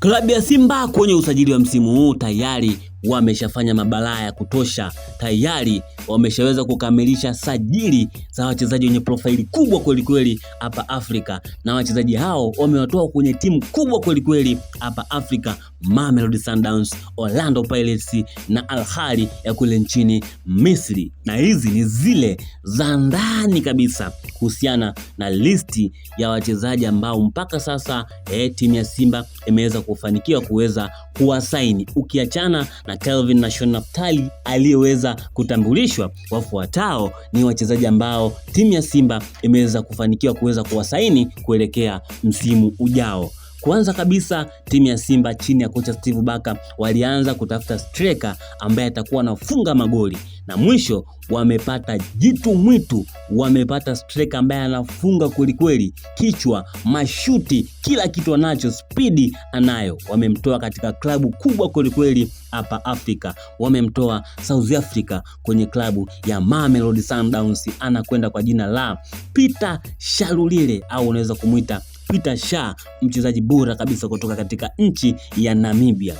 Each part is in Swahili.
Klabu ya Simba kwenye usajili wa msimu huu tayari wameshafanya mabalaa ya kutosha. Tayari wameshaweza kukamilisha sajili za wachezaji wenye profaili kubwa kweli kweli hapa Afrika, na wachezaji hao wamewatoa kwenye timu kubwa kweli kweli hapa Afrika: Mamelodi Sundowns, Orlando Pirates na Al Ahly ya kule nchini Misri. Na hizi ni zile za ndani kabisa kuhusiana na listi ya wachezaji ambao mpaka sasa timu ya Simba imeweza kufanikiwa kuweza kuwasaini. Ukiachana na Kelvin na Shon Naftali aliyeweza kutambulishwa, wafuatao ni wachezaji ambao timu ya Simba imeweza kufanikiwa kuweza kuwasaini kuelekea msimu ujao. Kwanza kabisa, timu ya Simba chini ya kocha Steve Barker walianza kutafuta striker ambaye atakuwa anafunga magoli, na mwisho wamepata jitu mwitu, wamepata striker ambaye anafunga kweli kweli, kichwa, mashuti, kila kitu anacho, speedi anayo. Wamemtoa katika klabu kubwa kweli kweli hapa Afrika, wamemtoa South Africa kwenye klabu ya Mamelodi Sundowns, anakwenda kwa jina la Peter Shalulile au unaweza kumuita Peter Shah, mchezaji bora kabisa kutoka katika nchi ya Namibia.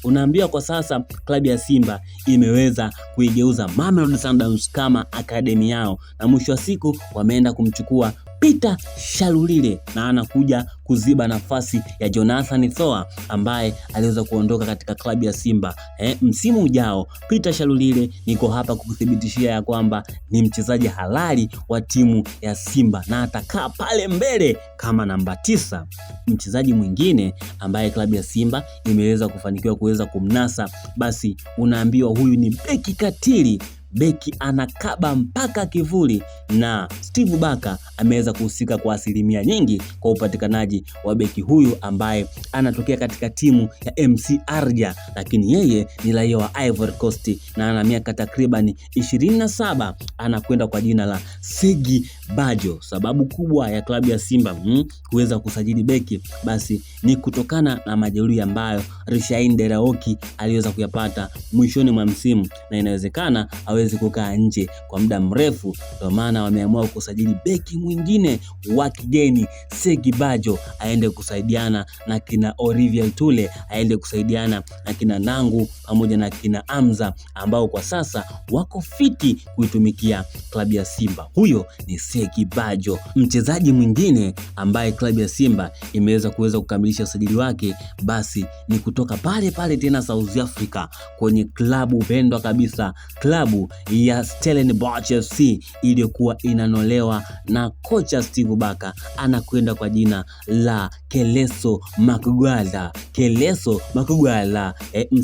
Unaambiwa kwa sasa klabu ya Simba imeweza kuigeuza Mamelodi Sundowns kama akademi yao, na mwisho wa siku wameenda kumchukua Peter Shalulile na anakuja kuziba nafasi ya Jonathan Thoa ambaye aliweza kuondoka katika klabu ya Simba msimu ujao. Peter Shalulile niko hapa kukuthibitishia ya kwamba ni mchezaji halali wa timu ya Simba na atakaa pale mbele kama namba 9. Mchezaji mwingine ambaye klabu ya Simba imeweza kufanikiwa kuweza kumnasa, basi unaambiwa huyu ni beki katili, beki anakaba mpaka kivuli, na Steve Barker ameweza kuhusika kwa asilimia nyingi kwa upatikanaji wa beki huyu ambaye anatokea katika timu ya MC Alger, lakini yeye ni raia wa Ivory Coast na ana miaka takriban 27. Anakwenda kwa jina la Segi Bajo. Sababu kubwa ya klabu ya Simba kuweza kusajili beki basi ni kutokana na majeruhi ambayo Rishain Deraoki aliweza kuyapata mwishoni mwa msimu, na inawezekana hawezi kukaa nje kwa muda mrefu. Ndio maana wameamua kusajili beki mwingine wa kigeni, Segi Bajo, aende kusaidiana na kina Olivier Tule, aende kusaidiana na kina Nangu pamoja na kina Amza ambao kwa sasa wako fiti kuitumikia klabu ya Simba. Huyo ni Segi Bajo. Mchezaji mwingine ambaye klabu ya Simba imeweza kukamilisha usajili wake basi ni kutoka pale pale tena South Africa kwenye klabu pendwa kabisa, klabu ya Stellenbosch FC iliyokuwa inanolewa na kocha Steve Barker. Anakwenda kwa jina la Keleso Makugwala. Keleso Makugwala,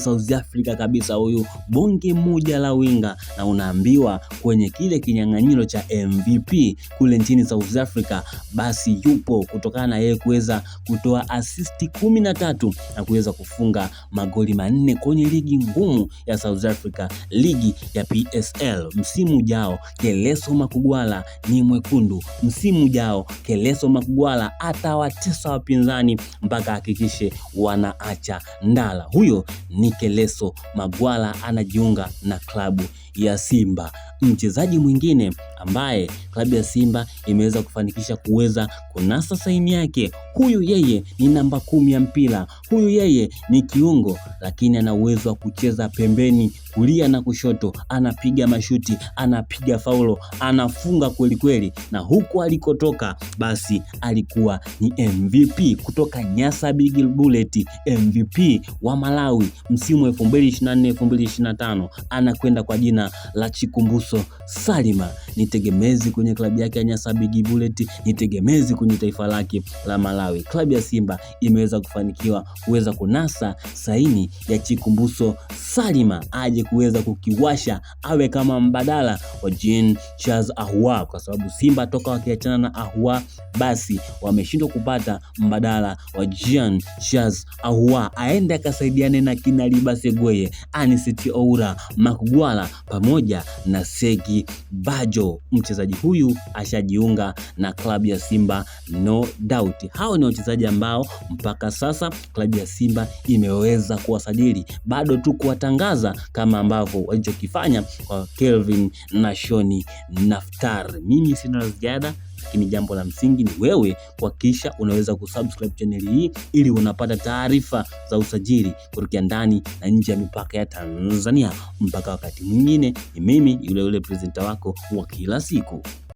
South Africa kabisa huyu, bonge moja la winga, na unaambiwa kwenye kile kinyang'anyiro cha MVP kule nchini South Africa basi yupo kutokana na yeye kuweza kutoa assist 13 na kuweza kufunga magoli 4 kwenye ligi ngumu ya South Africa, ligi ya PSL. Msimu ujao Keleso Makugwala ni mwekundu. Msimu ujao Keleso Makugwala atawatesa wapinzani mpaka hakikishe wanaacha ndala. Huyo ni Keleso Makugwala, anajiunga na klabu ya Simba. Mchezaji mwingine ambaye klabu ya Simba imeweza kufanikisha kuweza kunasa saini yake, huyu yeye ni namba 10 ya mpira. Huyu yeye ni kiungo, lakini ana uwezo wa kucheza pembeni, kulia na kushoto, anapiga mashuti, anapiga faulo, anafunga kweli kweli, na huku alikotoka basi alikuwa ni MVP kutoka Nyasa Big Bullet, MVP wa Malawi msimu 2024-2025. Anakwenda kwa jina la Chikumbuso Salima. Ni tegemezi kwenye klabu yake ya Nyasa Big Bullet, ni tegemezi kwenye taifa lake la Malawi. Klabu ya Simba imeweza kufanikiwa kuweza kunasa saini ya Chikumbuso Salima aje kuweza kukiwasha, awe kama mbadala wa Jean Charles Ahoua, kwa sababu Simba toka wakiachana na Ahoua basi wameshindwa kupata mbadala wa Jean Charles Ahoua aende akasaidiane na kina Libase Gweye, Anicet Oura, Makugwala pamoja na Segi Bajo. Mchezaji huyu ashajiunga na klabu ya Simba no doubt. Hao ni wachezaji ambao mpaka sasa klabu ya Simba imeweza kuwasajili, bado tu kuwatangaza kama ambavyo walichokifanya kwa Kelvin na Shon Naftali. Mimi sina ziada. lakini jambo la msingi ni wewe kuhakikisha unaweza kusubscribe channel hii ili unapata taarifa za usajili kutoka ndani na nje ya mipaka ya Tanzania. Mpaka wakati mwingine, ni mimi yule presenter wako wa kila siku.